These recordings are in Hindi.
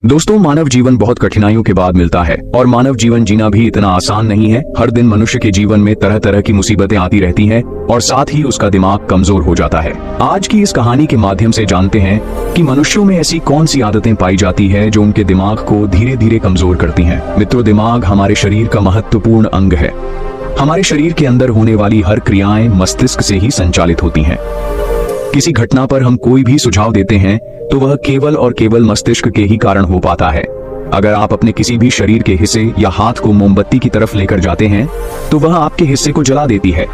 दोस्तों, मानव जीवन बहुत कठिनाइयों के बाद मिलता है और मानव जीवन जीना भी इतना आसान नहीं है। हर दिन मनुष्य के जीवन में तरह तरह की मुसीबतें आती रहती हैं और साथ ही उसका दिमाग कमजोर हो जाता है। आज की इस कहानी के माध्यम से जानते हैं कि मनुष्यों में ऐसी कौन सी आदतें पाई जाती है जो उनके दिमाग को धीरे धीरे कमजोर करती हैं। मित्रों, दिमाग हमारे शरीर का महत्वपूर्ण अंग है। हमारे शरीर के अंदर होने वाली हर क्रियाएं मस्तिष्क से ही संचालित होती हैं। किसी घटना पर हम कोई भी सुझाव देते हैं तो वह केवल और केवल मस्तिष्क के ही कारण हो पाता है। अगर आप अपने किसी भी शरीर के हिस्से या हाथ को मोमबत्ती की तरफ लेकर जाते हैं तो वह आपके हिस्से को जला देती है,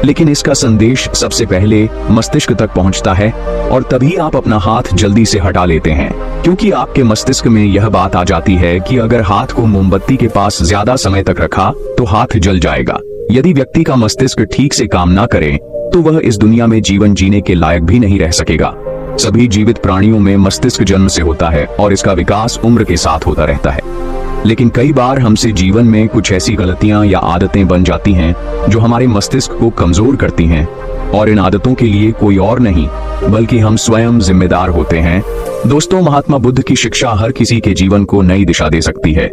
लेकिन इसका संदेश सबसे पहले मस्तिष्क तक पहुंचता है और तभी आप अपना हाथ जल्दी से हटा लेते हैं, क्योंकि आपके मस्तिष्क में यह बात आ जाती है कि अगर हाथ को मोमबत्ती के पास ज्यादा समय तक रखा तो हाथ जल जाएगा। यदि व्यक्ति का मस्तिष्क ठीक से काम ना करे तो वह इस दुनिया में जीवन जीने के लायक भी नहीं रह सकेगा। सभी जीवित प्राणियों में मस्तिष्क जन्म से होता है और इसका विकास उम्र के साथ होता रहता है, लेकिन कई बार हमसे जीवन में कुछ ऐसी गलतियां या आदतें बन जाती हैं जो हमारे मस्तिष्क को कमजोर करती हैं, और इन आदतों के लिए कोई और नहीं बल्कि हम स्वयं जिम्मेदार होते हैं। दोस्तों, महात्मा बुद्ध की शिक्षा हर किसी के जीवन को नई दिशा दे सकती है।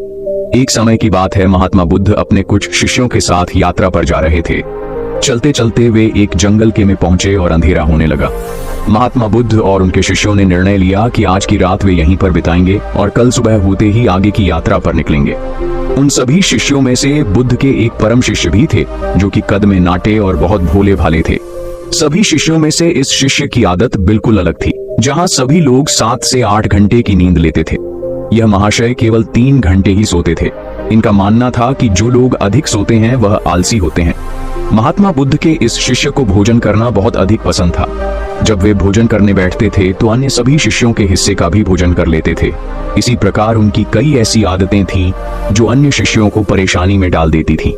एक समय की बात है, महात्मा बुद्ध अपने कुछ शिष्यों के साथ यात्रा पर जा रहे थे। चलते चलते वे एक जंगल के में पहुंचे और अंधेरा होने लगा। महात्मा बुद्ध और उनके शिष्यों ने निर्णय लिया कि आज की रात वे यहीं पर बिताएंगे और कल सुबह होते ही आगे की यात्रा पर निकलेंगे। उन सभी शिष्यों में से बुद्ध के एक परम शिष्य भी थे जो कि कद में नाटे और बहुत भोले भाले थे। सभी शिष्यों में से इस शिष्य की आदत बिल्कुल अलग थी। जहाँ सभी लोग 7 से 8 घंटे की नींद लेते थे, यह महाशय केवल 3 घंटे ही सोते थे। इनका मानना था कि जो लोग अधिक सोते हैं वह आलसी होते हैं। महात्मा बुद्ध के इस शिष्य को भोजन करना बहुत अधिक पसंद था। जब वे भोजन करने बैठते थे तो अन्य सभी शिष्यों के हिस्से का भी भोजन कर लेते थे। इसी प्रकार उनकी कई ऐसी आदतें थीं जो अन्य शिष्यों को परेशानी में डाल देती थीं।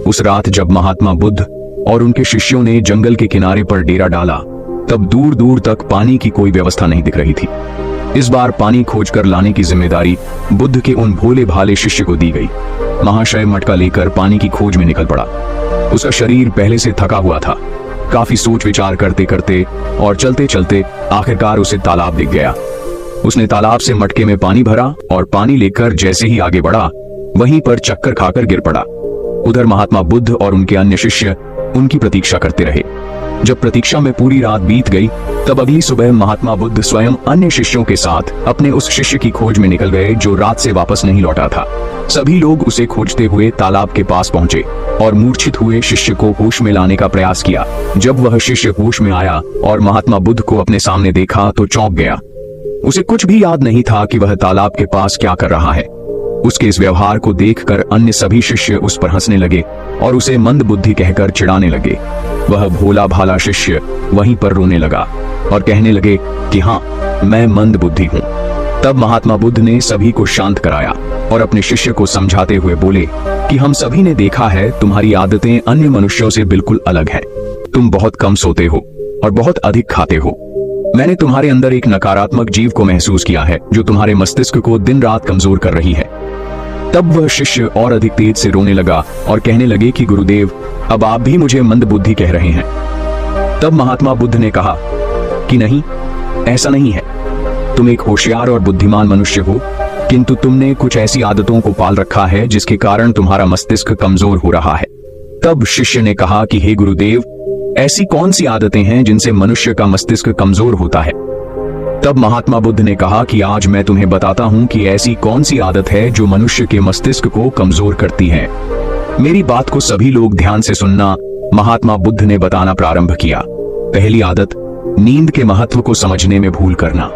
उस रात जब महात्मा बुद्ध और उनके शिष्यों ने जंगल के किनारे पर डेरा डाला, तब दूर दूर तक पानी की कोई व्यवस्था नहीं दिख रही थी। इस बार पानी खोजकर लाने की जिम्मेदारी बुद्ध के उन भोले भाले शिष्य को दी गई। महाशय मटका लेकर पानी की खोज में निकल पड़ा। उसका शरीर पहले से थका हुआ था। काफी सोच विचार करते करते और चलते चलते आखिरकार उसे तालाब दिख गया। उसने तालाब से मटके में पानी भरा और पानी लेकर जैसे ही आगे बढ़ा, वहीं पर चक्कर खाकर गिर पड़ा। उधर महात्मा बुद्ध और उनके अन्य शिष्य उनकी प्रतीक्षा करते रहे। जब प्रतीक्षा में पूरी रात बीत गई, तब अगली सुबह महात्मा बुद्ध स्वयं अन्य शिष्यों के साथ अपने उस शिष्य की खोज में निकल गए जो रात से वापस नहीं लौटा था। सभी लोग उसे खोजते हुए तालाब के पास पहुंचे और मूर्छित हुए शिष्य को होश में लाने का प्रयास किया। जब वह शिष्य होश में आया और महात्मा बुद्ध को अपने सामने देखा तो चौंक गया। उसे कुछ भी याद नहीं था कि वह तालाब के पास क्या कर रहा है। उसके इस व्यवहार को देखकर अन्य सभी शिष्य उस पर हंसने लगे और उसे मंद बुद्धि कहकर चिढ़ाने लगे। वह भोला भाला शिष्य वहीं पर रोने लगा और कहने लगे कि हाँ, मैं मंद बुद्धि हूँ। तब महात्मा बुद्ध ने सभी को शांत कराया और अपने शिष्य को समझाते हुए बोले कि हम सभी ने देखा है, तुम्हारी आदतें अन्य मनुष्यों से बिल्कुल अलग हैं। तुम बहुत कम सोते हो और बहुत अधिक खाते हो। मैंने तुम्हारे अंदर एक नकारात्मक जीव को महसूस किया है जो तुम्हारे मस्तिष्क को दिन रात कमजोर कर रही है। तब वह शिष्य और अधिक तेज से रोने लगा और कहने लगे कि गुरुदेव, अब आप भी मुझे मंद बुद्धि कह रहे हैं। तब महात्मा बुद्ध ने कहा कि नहीं, ऐसा नहीं है। तुम एक होशियार और बुद्धिमान मनुष्य हो, किंतु तुमने कुछ ऐसी आदतों को पाल रखा है जिसके कारण तुम्हारा मस्तिष्क कमजोर हो रहा है। तब शिष्य ने कहा कि हे गुरुदेव, ऐसी कौन सी आदतें हैं जिनसे मनुष्य का मस्तिष्क कमजोर होता है? तब महात्मा बुद्ध ने कहा कि आज मैं तुम्हें बताता हूं कि ऐसी कौन सी आदत है जो मनुष्य के मस्तिष्क को कमजोर करती है। मेरी बात को सभी लोग ध्यान से सुनना। महात्मा बुद्ध ने बताना प्रारंभ किया। पहली आदत, नींद के महत्व को समझने में भूल करना।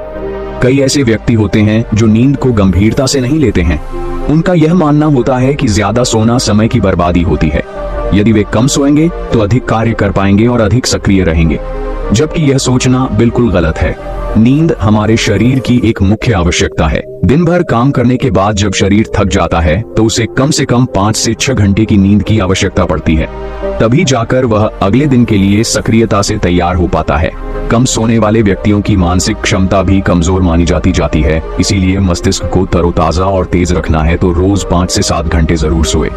कई ऐसे व्यक्ति होते हैं जो नींद को गंभीरता से नहीं लेते हैं। उनका यह मानना होता है कि ज्यादा सोना समय की बर्बादी होती है। यदि वे कम सोएंगे तो अधिक कार्य कर पाएंगे और अधिक सक्रिय रहेंगे, जबकि यह सोचना बिल्कुल गलत है। नींद हमारे शरीर की एक मुख्य आवश्यकता है। दिन भर काम करने के बाद जब शरीर थक जाता है तो उसे कम से कम 5 से 6 घंटे की नींद की आवश्यकता पड़ती है। तभी जाकर वह अगले दिन के लिए सक्रियता से तैयार हो पाता है। कम सोने वाले व्यक्तियों की मानसिक क्षमता भी कमजोर मानी जाती है। इसीलिए मस्तिष्क को तरोताजा और तेज रखना है तो रोज 5 से 7 घंटे जरूर सोए।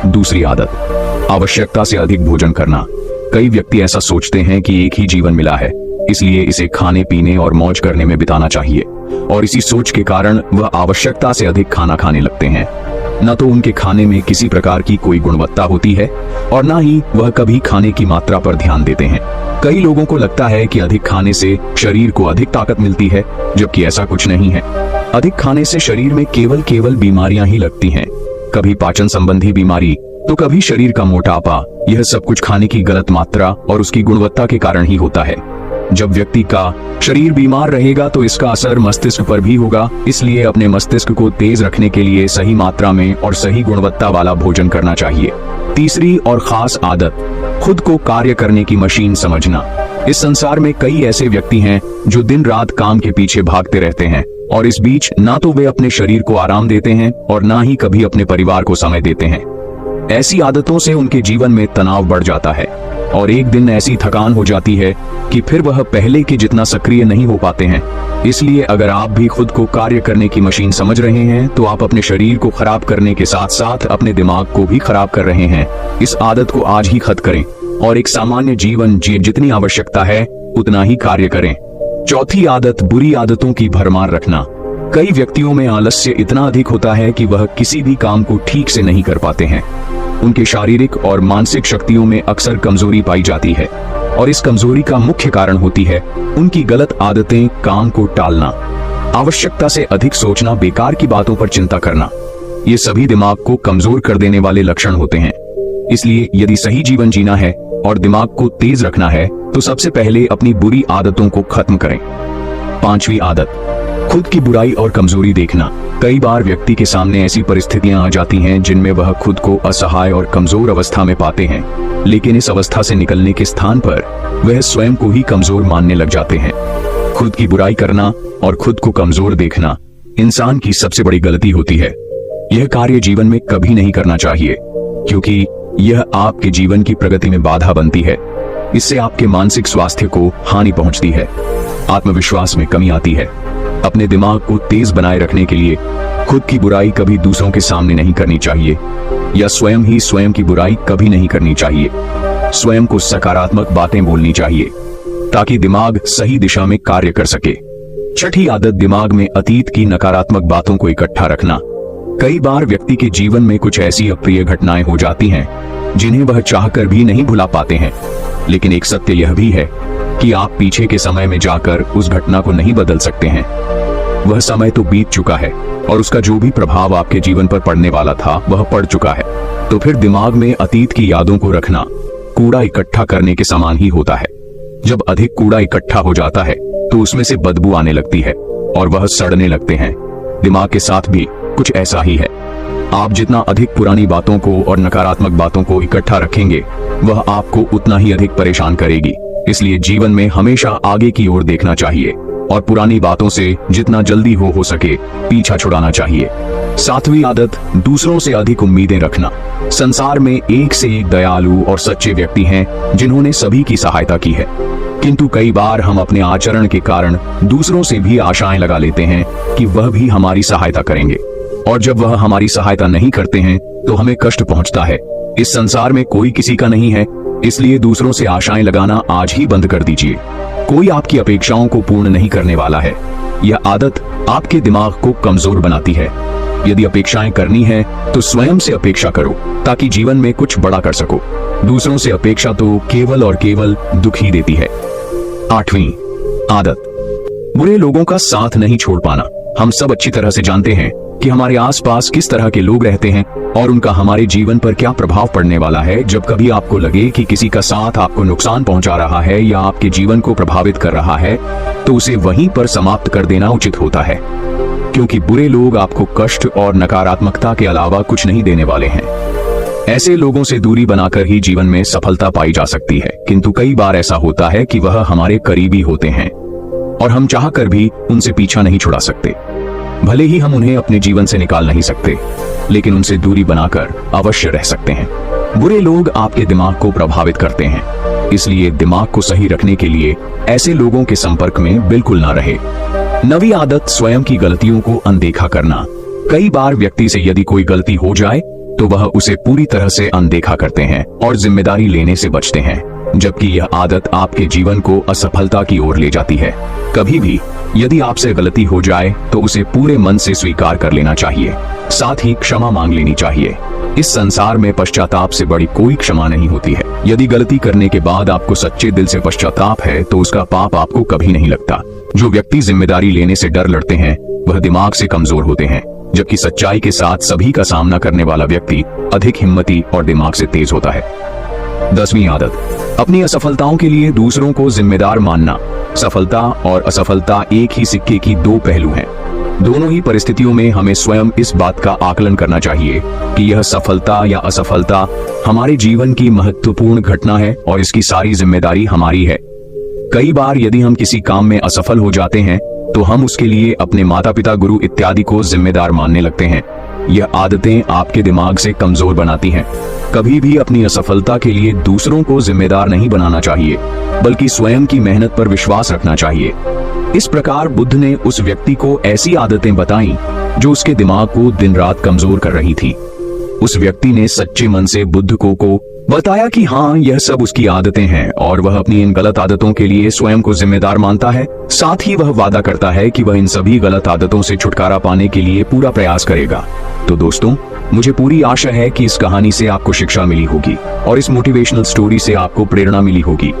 दूसरी आदत, आवश्यकता से अधिक भोजन करना। कई व्यक्ति ऐसा सोचते हैं कि एक ही जीवन मिला है, इसलिए इसे खाने पीने और मौज करने में बिताना चाहिए। और इसी सोच के कारण वह आवश्यकता से अधिक खाना खाने लगते हैं। न तो उनके खाने में किसी प्रकार की कोई गुणवत्ता होती है और न ही वह कभी खाने की मात्रा पर ध्यान देते हैं। कई लोगों को लगता है कि अधिक खाने से शरीर को अधिक ताकत मिलती है, जबकि ऐसा कुछ नहीं है। अधिक खाने से शरीर में केवल बीमारियां ही लगती हैं, कभी पाचन संबंधी बीमारी तो कभी शरीर का मोटापा। यह सब कुछ खाने की गलत मात्रा और उसकी गुणवत्ता के कारण ही होता है। जब व्यक्ति का शरीर बीमार रहेगा तो इसका असर मस्तिष्क पर भी होगा। इसलिए अपने मस्तिष्क को तेज रखने के लिए सही मात्रा में और सही गुणवत्ता वाला भोजन करना चाहिए। तीसरी और खास आदत, खुद को कार्य करने की मशीन समझना। इस संसार में कई ऐसे व्यक्ति हैं जो दिन रात काम के पीछे भागते रहते हैं और इस बीच ना तो वे अपने शरीर को आराम देते हैं और ना ही कभी अपने परिवार को समय देते हैं। ऐसी आदतों से उनके जीवन में तनाव बढ़ जाता है और एक दिन ऐसी थकान हो जाती है कि फिर वह पहले के जितना सक्रिय नहीं हो पाते हैं। इसलिए अगर आप भी खुद को कार्य करने की मशीन समझ रहे हैं तो आप अपने शरीर को खराब करने के साथ साथ अपने दिमाग को भी खराब कर रहे हैं। इस आदत को आज ही खत्म करें और एक सामान्य जीवन जिए। जितनी आवश्यकता है उतना ही कार्य करें। चौथी आदत, बुरी आदतों की भरमार रखना। कई व्यक्तियों में आलस्य इतना अधिक होता है कि वह किसी भी काम को ठीक से नहीं कर पाते हैं। उनके शारीरिक और मानसिक शक्तियों में अक्सर कमजोरी पाई जाती है और इस कमजोरी का मुख्य कारण होती है उनकी गलत आदतें, काम को टालना, आवश्यकता से अधिक सोचना, बेकार की बातों पर चिंता करना। ये सभी दिमाग को कमजोर कर देने वाले लक्षण होते हैं। इसलिए यदि सही जीवन जीना है और दिमाग को तेज रखना है तो सबसे पहले अपनी बुरी आदतों को खत्म करें। पांचवी आदत, खुद की बुराई और कमजोरी देखना। कई बार व्यक्ति के सामने ऐसी परिस्थितियां आ जाती हैं जिनमें वह खुद को असहाय और कमजोर अवस्था में पाते हैं, लेकिन इस अवस्था से निकलने के स्थान पर वह स्वयं को ही कमजोर मानने लग जाते हैं। खुद की बुराई करना और खुद को कमजोर देखना इंसान की सबसे बड़ी गलती होती है। यह कार्य जीवन में कभी नहीं करना चाहिए, क्योंकि यह आपके जीवन की प्रगति में बाधा बनती है। इससे आपके मानसिक स्वास्थ्य को हानि पहुंचती है, आत्मविश्वास में कमी आती है। अपने दिमाग को तेज बनाए रखने के लिए खुद की बुराई कभी दूसरों के सामने नहीं करनी चाहिए या स्वयं ही स्वयं की बुराई कभी नहीं करनी चाहिए। स्वयं को सकारात्मक बातें बोलनी चाहिए ताकि दिमाग सही दिशा में कार्य कर सके। छठी आदत, दिमाग में अतीत की नकारात्मक बातों को इकट्ठा रखना। कई बार व्यक्ति के जीवन में कुछ ऐसी अप्रिय घटनाएं हो जाती हैं जिन्हें वह चाहकर भी नहीं भुला पाते हैं, लेकिन एक सत्य यह भी है कि आप पीछे के समय में जाकर उस घटना को नहीं बदल सकते हैं। वह समय तो बीत चुका है और उसका जो भी प्रभाव आपके जीवन पर पड़ने वाला था वह पड़ चुका है। तो फिर दिमाग में अतीत की यादों को रखना कूड़ा इकट्ठा करने के समान ही होता है। जब अधिक कूड़ा इकट्ठा हो जाता है तो उसमें से बदबू आने लगती है और वह सड़ने लगते हैं। दिमाग के साथ भी कुछ ऐसा ही है। आप जितना अधिक पुरानी बातों को और नकारात्मक बातों को इकट्ठा रखेंगे वह आपको उतना ही अधिक परेशान करेगी। इसलिए जीवन में हमेशा आगे की ओर देखना चाहिए और पुरानी बातों से जितना जल्दी हो सके पीछा छुड़ाना चाहिए। सातवीं आदत, दूसरों से अधिक उम्मीदें रखना। संसार में एक से एक दयालु और सच्चे व्यक्ति हैं जिन्होंने सभी की सहायता की है, किंतु कई बार हम अपने आचरण के कारण दूसरों से भी आशाएं लगा लेते हैं कि वह भी हमारी सहायता करेंगे, और जब वह हमारी सहायता नहीं करते हैं तो हमें कष्ट पहुंचता है। इस संसार में कोई किसी का नहीं है, इसलिए दूसरों से आशाएं लगाना आज ही बंद कर दीजिए। कोई आपकी अपेक्षाओं को पूर्ण नहीं करने वाला है। यह आदत आपके दिमाग को कमजोर बनाती है। यदि अपेक्षाएं करनी है तो स्वयं से अपेक्षा करो ताकि जीवन में कुछ बड़ा कर सको। दूसरों से अपेक्षा तो केवल और केवल दुख ही देती है। आठवीं आदत, बुरे लोगों का साथ नहीं छोड़ पाना। हम सब अच्छी तरह से जानते हैं कि हमारे आसपास किस तरह के लोग रहते हैं और उनका हमारे जीवन पर क्या प्रभाव पड़ने वाला है। जब कभी आपको लगे कि किसी का साथ आपको नुकसान पहुंचा रहा है या आपके जीवन को प्रभावित कर रहा है तो उसे वहीं पर समाप्त कर देना उचित होता है, क्योंकि बुरे लोग आपको कष्ट और नकारात्मकता के अलावा कुछ नहीं देने वाले हैं। ऐसे लोगों से दूरी बनाकर ही जीवन में सफलता पाई जा सकती है, किंतु कई बार ऐसा होता है कि वह हमारे करीबी होते हैं और हम चाहकर भी उनसे पीछा नहीं छुड़ा सकते। भले ही हम उन्हें अपने जीवन से निकाल नहीं सकते, लेकिन उनसे दूरी बनाकर अवश्य रह सकते हैं। बुरे लोग आपके दिमाग को प्रभावित करते हैं, इसलिए दिमाग को सही रखने के लिए ऐसे लोगों के संपर्क में बिल्कुल ना रहे। नवी आदत, स्वयं की गलतियों को अनदेखा करना। कई बार व्यक्ति से यदि कोई गलती हो जाए तो वह उसे पूरी तरह से अनदेखा करते हैं और जिम्मेदारी लेने से बचते हैं। जबकि यह आदत आपके जीवन को असफलता की ओर ले जाती है। कभी भी यदि आपसे गलती हो जाए तो उसे पूरे मन से स्वीकार कर लेना चाहिए, साथ ही क्षमा मांग लेनी चाहिए। इस संसार में पश्चाताप से बड़ी कोई क्षमा नहीं होती है। यदि गलती करने के बाद आपको सच्चे दिल से पश्चाताप है तो उसका पाप आपको कभी नहीं लगता। जो व्यक्ति जिम्मेदारी लेने से डर लड़ते हैं वह दिमाग से कमजोर होते हैं, जबकि सच्चाई के साथ सभी का सामना करने वाला व्यक्ति अधिक हिम्मती और दिमाग से तेज होता है। 10वीं आदत, अपनी असफलताओं के लिए दूसरों को जिम्मेदार मानना। सफलता और असफलता एक ही सिक्के की दो पहलू हैं। दोनों ही परिस्थितियों में हमें स्वयं इस बात का आकलन करना चाहिए कि यह सफलता या असफलता हमारे जीवन की महत्वपूर्ण घटना है और इसकी सारी जिम्मेदारी हमारी है। कई बार यदि हम किसी काम में असफल हो जाते हैं तो हम उसके लिए अपने माता पिता, गुरु इत्यादि को जिम्मेदार मानने लगते हैं। यह आदतें आपके दिमाग से कमजोर बनाती हैं। कभी भी अपनी असफलता के लिए दूसरों को जिम्मेदार नहीं बनाना चाहिए, बल्कि स्वयं की मेहनत पर विश्वास रखना चाहिए। इस प्रकार बुद्ध ने उस व्यक्ति को ऐसी आदतें बताई जो उसके दिमाग को दिन रात कमजोर कर रही थी। उस व्यक्ति ने सच्चे मन से बुद्ध को बताया कि हाँ, यह सब उसकी आदतें हैं और वह अपनी इन गलत आदतों के लिए स्वयं को जिम्मेदार मानता है। साथ ही वह वादा करता है कि वह इन सभी गलत आदतों से छुटकारा पाने के लिए पूरा प्रयास करेगा। तो दोस्तों, मुझे पूरी आशा है कि इस कहानी से आपको शिक्षा मिली होगी और इस मोटिवेशनल स्टोरी से आपको प्रेरणा मिली होगी।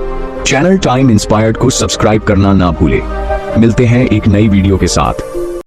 चैनल टाइम इंस्पायर्ड को सब्सक्राइब करना ना भूले। मिलते हैं एक नई वीडियो के साथ।